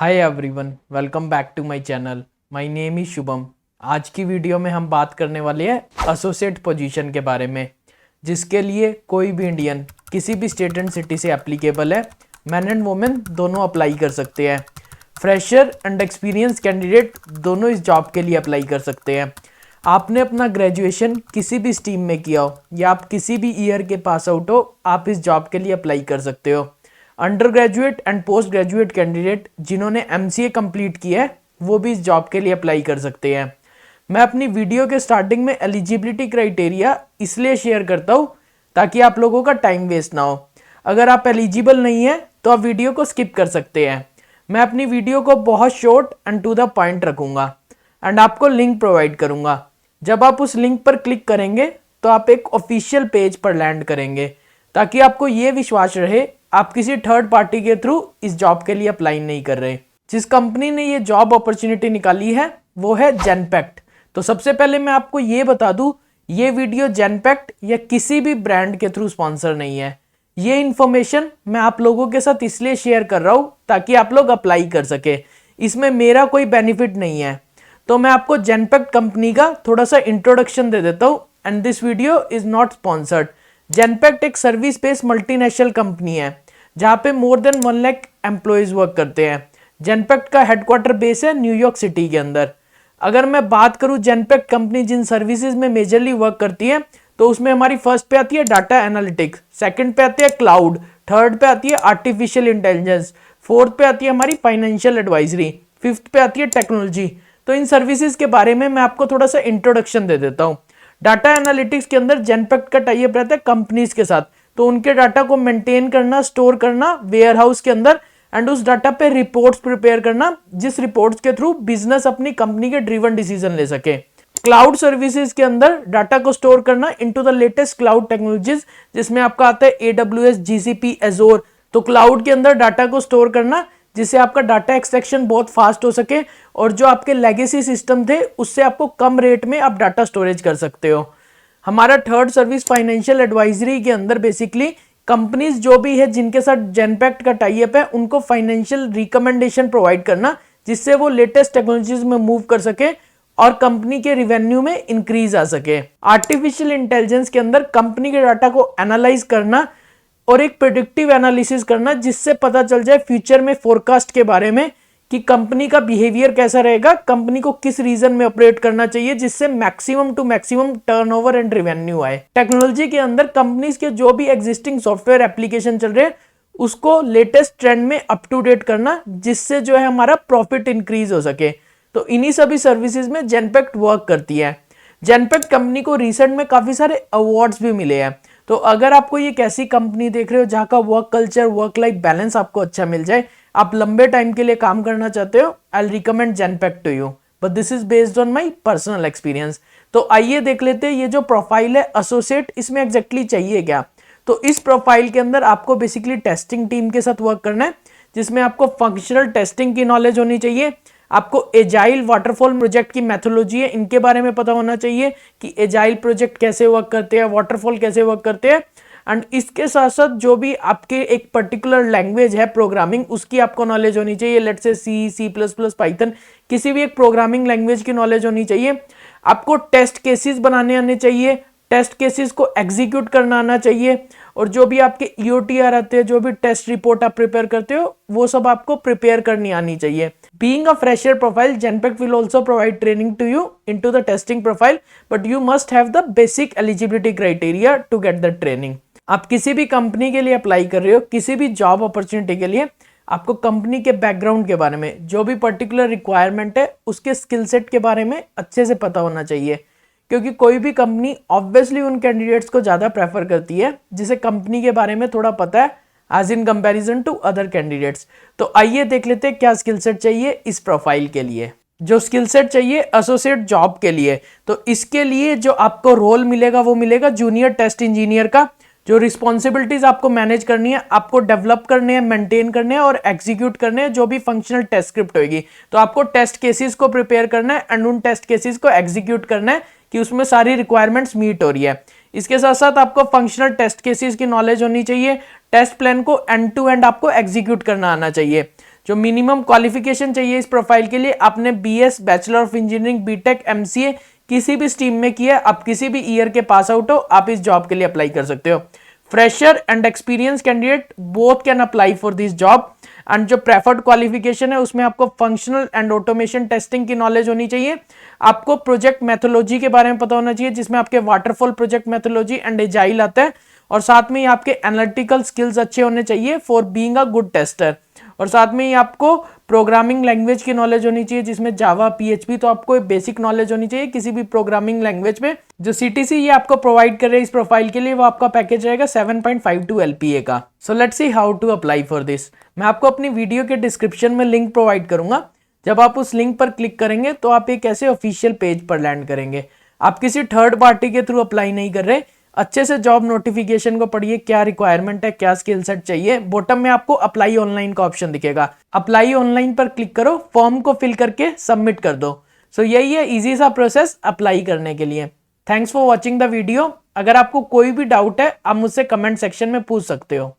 Hi everyone, welcome back to my channel. My name is Shubham. आज की video में हम बात करने वाले हैं एसोसिएट पोजीशन के बारे में, जिसके लिए कोई भी इंडियन किसी भी स्टेट एंड सिटी से एप्लीकेबल है। मैन एंड वुमेन दोनों अप्लाई कर सकते हैं। फ्रेशर एंड एक्सपीरियंस कैंडिडेट दोनों इस जॉब के लिए अप्लाई कर सकते हैं। आपने अपना ग्रेजुएशन किसी भी स्ट्रीम में किया हो या आप किसी भी ईयर के पास आउट हो, आप इस जॉब के लिए अप्लाई कर सकते हो। Under graduate and post graduate candidate जिन्होंने एमसीए कंप्लीट किया है वो भी इस जॉब के लिए अप्लाई कर सकते हैं। मैं अपनी वीडियो के स्टार्टिंग में एलिजिबिलिटी क्राइटेरिया इसलिए शेयर करता हूँ ताकि आप लोगों का टाइम वेस्ट ना हो। अगर आप एलिजिबल नहीं है तो आप वीडियो को स्किप कर सकते हैं। मैं अपनी वीडियो को बहुत short and to the point रखूँगा एंड आपको लिंक प्रोवाइड करूँगा। जब आप उस लिंक पर क्लिक करेंगे तो आप एक ऑफिशियल पेज पर लैंड करेंगे, ताकि आपको ये विश्वास रहे आप किसी थर्ड पार्टी के थ्रू इस जॉब के लिए अप्लाई नहीं कर रहे। जिस कंपनी ने ये जॉब अपॉर्चुनिटी निकाली है वो है जेनपैक्ट। तो सबसे पहले मैं आपको ये बता दूं, ये वीडियो जेनपैक्ट या किसी भी ब्रांड के थ्रू स्पॉन्सर नहीं है। ये इन्फॉर्मेशन मैं आप लोगों के साथ इसलिए शेयर कर रहा हूँ ताकि आप लोग अप्लाई कर सके। इसमें मेरा कोई बेनिफिट नहीं है। तो मैं आपको जेनपैक्ट कंपनी का थोड़ा सा इंट्रोडक्शन दे देता हूँ। And this video is not sponsored. Genpact एक सर्विस बेस्ड मल्टीनेशनल कंपनी है जहां पे more than 1 lakh employees work करते हैं। जेनपैक्ट का हेडक्वार्टर बेस है न्यूयॉर्क सिटी के अंदर। अगर मैं बात करूं जेनपैक्ट कंपनी जिन सर्विसेज में मेजरली वर्क करती है, तो उसमें हमारी फर्स्ट पे आती है डाटा एनालिटिक्स, सेकंड पे आती है क्लाउड, थर्ड पे आती है आर्टिफिशियल इंटेलिजेंस, फोर्थ पे आती है हमारी फाइनेंशियल एडवाइजरी, फिफ्थ पे आती है टेक्नोलॉजी। तो इन सर्विसेज के बारे में मैं आपको थोड़ा सा इंट्रोडक्शन दे देता हूँ। डाटा एनालिटिक्स के अंदर जेनपैक्ट का टाई अप रहता है कंपनीज के साथ, तो उनके डाटा को मेंटेन करना, स्टोर करना वेयर हाउस के अंदर एंड उस डाटा पे रिपोर्ट्स प्रिपेयर करना, जिस रिपोर्ट्स के थ्रू बिजनेस अपनी कंपनी के ड्रिवन डिसीजन ले सके। क्लाउड सर्विसेज के अंदर डाटा को स्टोर करना into the latest cloud technologies, जिसमें आपका आता है AWS, GCP, एजोर। तो क्लाउड के अंदर डाटा को स्टोर करना जिससे आपका डाटा एक्सट्रैक्शन बहुत फास्ट हो सके और जो आपके लेगेसी सिस्टम थे उससे आपको कम रेट में आप डाटा स्टोरेज कर सकते हो। हमारा थर्ड सर्विस फाइनेंशियल एडवाइजरी के अंदर बेसिकली कंपनीज जो भी है जिनके साथ जेनपैक्ट का टाई अप है उनको फाइनेंशियल रिकमेंडेशन प्रोवाइड करना, जिससे वो लेटेस्ट टेक्नोलॉजीज में मूव कर सके और कंपनी के रिवेन्यू में इंक्रीज आ सके। आर्टिफिशियल इंटेलिजेंस के अंदर कंपनी के डाटा को एनालाइज करना और एक प्रेडिक्टिव एनालिसिस करना, जिससे पता चल जाए फ्यूचर में फोरकास्ट के बारे में कि कंपनी का बिहेवियर कैसा रहेगा, कंपनी को किस रीजन में ऑपरेट करना चाहिए जिससे maximum to maximum turnover and revenue आए। टेक्नोलॉजी के अंदर कंपनीज के जो भी एग्जिस्टिंग सॉफ्टवेयर एप्लीकेशन चल रहे हैं उसको लेटेस्ट ट्रेंड में अप टू डेट करना, जिससे जो है हमारा प्रॉफिट इंक्रीज हो सके। तो इन्हीं सभी सर्विसेज में जेनपैक्ट वर्क करती है। जेनपैक्ट कंपनी को रिसेंट में काफी सारे अवार्ड्स भी मिले हैं। तो अगर आपको ये कैसी कंपनी देख रहे हो जहाँ का work culture, work life balance आपको अच्छा मिल जाए, आप लंबे टाइम के लिए काम करना चाहते हो, I will recommend Genpact to you, but this is based on my personal experience. तो आइए देख लेते हैं ये जो प्रोफाइल है एसोसिएट, इसमें एग्जैक्टली चाहिए क्या। तो इस प्रोफाइल के अंदर आपको बेसिकली टेस्टिंग टीम के साथ वर्क करना है, जिसमें आपको फंक्शनल टेस्टिंग की नॉलेज होनी चाहिए। आपको एजाइल वाटरफॉल प्रोजेक्ट की मेथोलॉजी है इनके बारे में पता होना चाहिए कि एजाइल प्रोजेक्ट कैसे वर्क करते हैं, वाटरफॉल कैसे वर्क करते हैं। एंड इसके साथ साथ जो भी आपके एक पर्टिकुलर लैंग्वेज है प्रोग्रामिंग, उसकी आपको नॉलेज होनी चाहिए। लेट्स से C++, पाइथन, किसी भी एक प्रोग्रामिंग लैंग्वेज की नॉलेज होनी चाहिए। आपको टेस्ट केसेस बनाने आने चाहिए, टेस्ट केसेस को एग्जीक्यूट करना आना चाहिए, और जो भी आपके EOTR आते हैं, जो भी टेस्ट रिपोर्ट आप प्रिपेयर करते हो, वो सब आपको प्रिपेयर करनी आनी चाहिए। Being a fresher profile, Genpact will also provide training to you into the testing profile, but you must have the basic eligibility criteria to get the training. आप किसी भी कंपनी के लिए अप्लाई कर रहे हो, किसी भी जॉब अपॉर्चुनिटी के लिए, आपको कंपनी के बैकग्राउंड के बारे में, जो भी पर्टिकुलर रिक्वायरमेंट है, उसके स्किल सेट के बारे में अच्छे से पता होना चाहिए। क्योंकि कोई भी कंपनी ऑब्वियसली उन कैंडिडेट्स को ज़्यादा प्रेफर करती है जिसे कंपनी के बारे में थोड़ा पता है, as in comparison to other candidates. तो आइए देख लेते हैं क्या स्किल सेट चाहिए इस प्रोफाइल के लिए। जो स्किल सेट चाहिए एसोसिएट जॉब के लिए, तो इसके लिए जो आपको रोल मिलेगा वो मिलेगा जूनियर टेस्ट इंजीनियर का। जो रिस्पॉन्सिबिलिटीज आपको मैनेज करनी है, आपको डेवलप करने हैं, मेंटेन करने हैं और एग्जीक्यूट करने हैं जो भी फंक्शनल टेस्ट स्क्रिप्ट होगी। तो आपको टेस्ट केसेस को प्रिपेयर करना है एंड उन टेस्ट केसेस को एग्जीक्यूट करना है कि उसमें सारी रिक्वायरमेंट्स मीट हो रही है। इसके साथ साथ आपको फंक्शनल टेस्ट केसेस की नॉलेज होनी चाहिए। टेस्ट प्लान को एंड टू एंड आपको एग्जीक्यूट करना आना चाहिए। जो मिनिमम क्वालिफिकेशन चाहिए इस प्रोफाइल के लिए, आपने BS, bachelor of engineering, BTech, MCA किसी भी स्ट्रीम में किया है, आप किसी भी ईयर के पास आउट हो, आप इस जॉब के लिए अप्लाई कर सकते हो। Fresher and experience candidate both can apply for this job. And जो प्रेफर्ड क्वालिफिकेशन है उसमें आपको फंक्शनल एंड ऑटोमेशन टेस्टिंग की नॉलेज होनी चाहिए, आपको प्रोजेक्ट मेथोलॉजी के बारे में पता होना चाहिए जिसमें आपके waterfall project methodology and agile आता है, और साथ में ही आपके एनालिटिकल स्किल्स अच्छे होने चाहिए for being a good tester, और साथ में ही आपको प्रोग्रामिंग लैंग्वेज की नॉलेज होनी चाहिए जिसमें जावा, पीएचपी, तो आपको बेसिक नॉलेज होनी चाहिए किसी भी प्रोग्रामिंग लैंग्वेज में। जो सीटीसी ये आपको प्रोवाइड कर रहे हैं इस प्रोफाइल के लिए, वो आपका पैकेज रहेगा 7.52 LPA का। So let's see how to apply for this. मैं आपको अपनी वीडियो के डिस्क्रिप्शन में लिंक प्रोवाइड करूंगा, जब आप उस लिंक पर क्लिक करेंगे तो आप एक ऐसे ऑफिशियल पेज पर लैंड करेंगे। आप किसी थर्ड पार्टी के थ्रू अप्लाई नहीं कर रहे, अच्छे से जॉब नोटिफिकेशन को पढ़िए, क्या रिक्वायरमेंट है, क्या स्किल सेट चाहिए। बॉटम में आपको अप्लाई ऑनलाइन का ऑप्शन दिखेगा, अप्लाई ऑनलाइन पर क्लिक करो, फॉर्म को फिल करके सबमिट कर दो। सो यही है इजी सा प्रोसेस अप्लाई करने के लिए। Thanks for watching the video. अगर आपको कोई भी डाउट है आप मुझसे कमेंट सेक्शन में पूछ सकते हो।